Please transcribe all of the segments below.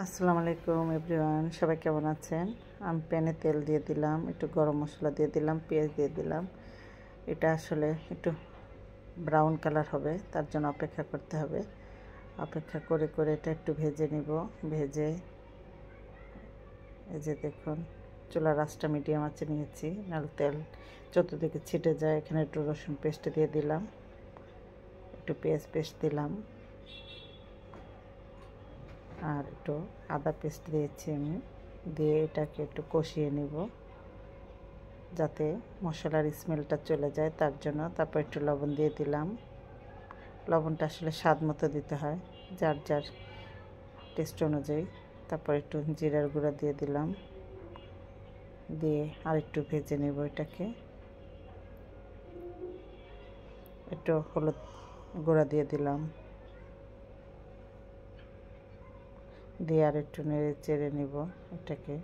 আসসালামু আলাইকুম এভরিওয়ান, সবাই কেমন আছেন? আমি প্যানে তেল দিয়ে দিলাম, একটু গরম মশলা দিয়ে দিলাম, পেঁয়াজ দিয়ে দিলাম। এটা আসলে একটু ব্রাউন কালার হবে, তার জন্য অপেক্ষা করতে হবে। অপেক্ষা করে করে এটা একটু ভেজে নিব। ভেজে এই যে দেখুন, চুলার আঁচটা মিডিয়াম আঁচে নিয়েছি, নাহলে তেল চতুর্দিকে ছিটে যায়। এখানে একটু রসুন পেস্ট দিয়ে দিলাম, একটু পেঁয়াজ পেস্ট দিলাম, আর একটু আদা পেস্ট দিয়েছি আমি। দিয়ে এটাকে একটু কষিয়ে নিব যাতে মশলার স্মেলটা চলে যায়, তার জন্য। তারপর একটু লবণ দিয়ে দিলাম। লবণটা আসলে স্বাদ মতো দিতে হয়, যার যার টেস্ট অনুযায়ী। তারপর একটু জিরার গুঁড়া দিয়ে দিলাম, দিয়ে আর একটু ভেজে নেব এটাকে। একটু হলুদ গুঁড়া দিয়ে দিলাম, দিয়ে আর একটু নেড়ে চেড়ে নেব এটাকে।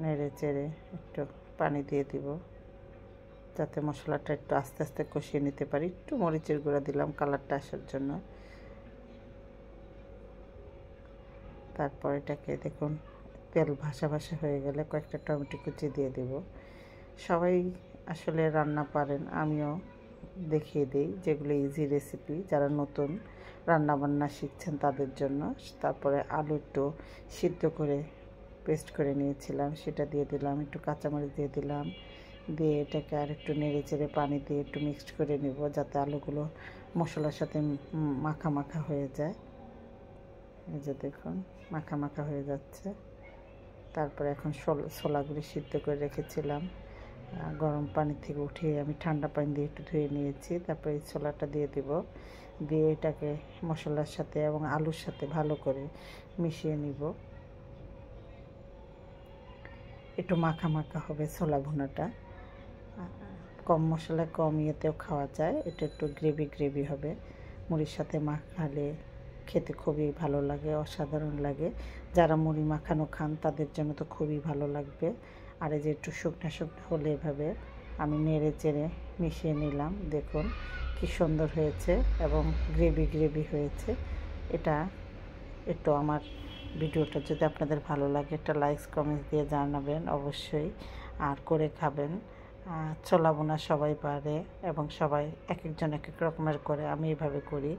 নেড়ে চেড়ে একটু পানি দিয়ে দিব যাতে মশলাটা একটু আস্তে আস্তে কষিয়ে নিতে পারি। একটু মরিচের গুঁড়া দিলাম কালারটা আসার জন্য। তারপর এটাকে দেখুন তেল ভাসা ভাসা হয়ে গেলে কয়েকটা টমেটো কুচি দিয়ে দেব। সবাই আসলে রান্না পারেন, আমিও দেখিয়ে দিই যেগুলো ইজি রেসিপি, যারা নতুন রান্না বান্না শিখছেন তাদের জন্য। তারপরে আলু একটু সিদ্ধ করে পেস্ট করে নিয়েছিলাম, সেটা দিয়ে দিলাম। একটু কাঁচামরিচ দিয়ে দিলাম, দিয়ে এটাকে আর একটু নেড়ে চেড়ে পানি দিয়ে একটু মিক্সড করে নেব যাতে আলুগুলো মশলার সাথে মাখা মাখা হয়ে যায়। এই যে দেখুন মাখা মাখা হয়ে যাচ্ছে। তারপরে এখন ছোলাগুলি সিদ্ধ করে রেখেছিলাম, গরম পানি থেকে উঠিয়ে আমি ঠান্ডা পানি দিয়ে একটু ধুয়ে নিয়েছি। তারপরে এই ছোলাটা দিয়ে দেব, দিয়ে এটাকে মশলার সাথে এবং আলুর সাথে ভালো করে মিশিয়ে নিব। একটু মাখা মাখা হবে ছোলা ভুনাটা। কম মশলায় কম ইয়েতেও খাওয়া যায়, এটা একটু গ্রেভি গ্রেভি হবে। মুড়ির সাথে মাখালে খেতে খুবই ভালো লাগে, অসাধারণ লাগে। যারা মুড়ি মাখানো খান তাদের জন্য তো খুবই ভালো লাগবে। আর এই যে একটু শুকনো শুকনো হলে এভাবে আমি নেড়ে চেড়ে মিশিয়ে নিলাম। দেখুন কি সুন্দর হয়েছে এবং গ্রেভি গ্রেভি হয়েছে। এটা একটু আমার ভিডিওটা যদি আপনাদের ভালো লাগে একটা লাইক কমেন্ট দিয়ে জানাবেন অবশ্যই, আর করে খাবেন। ছোলা বোনা সবাই পারে এবং সবাই এক একজন এক এক রকমের করে, আমি এইভাবে করি।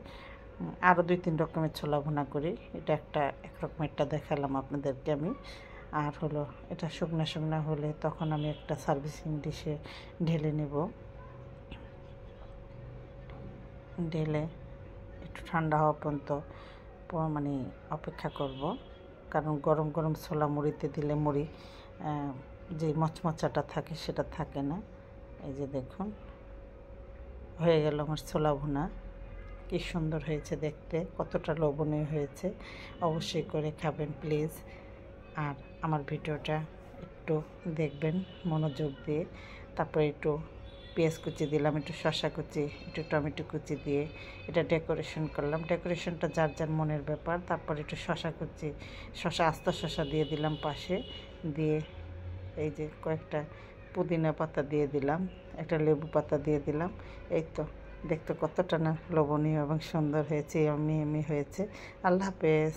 আরও 2-3 রকমের ছোলা ভুনা করি, এটা এক রকমেরটা দেখালাম আপনাদেরকে আমি। আর হলো এটা শুকনো শুকনো হলে তখন আমি একটা সার্ভিসিং ডিশে ঢেলে নেব। ঢেলে একটু ঠান্ডা হওয়া পর্যন্ত মানে অপেক্ষা করব, কারণ গরম গরম ছোলা মুড়িতে দিলে মুড়ি যে মচমচাটা থাকে সেটা থাকে না। এই যে দেখুন হয়ে গেল আমার ছোলা ভুনা। কি সুন্দর হয়েছে দেখতে, কতটা লোভনীয় হয়েছে। অবশ্যই করে খাবেন প্লিজ। আর আমার ভিডিওটা একটু দেখবেন মনোযোগ দিয়ে। তারপরে একটু পেঁয়াজ কুচি দিলাম, একটু শসা কুচি, একটু টমেটো কুচি দিয়ে এটা ডেকোরেশন করলাম। ডেকোরেশনটা যার যার মনের ব্যাপার। তারপর একটু শসা কুচি, আস্ত শসা দিয়ে দিলাম পাশে। দিয়ে এই যে কয়েকটা পুদিনা পাতা দিয়ে দিলাম, একটা লেবু পাতা দিয়ে দিলাম। এই তো দেখতে কতটা না লোভনীয় এবং সুন্দর হয়েছে, এমনি হয়েছে। আল্লাহ হাফেজ।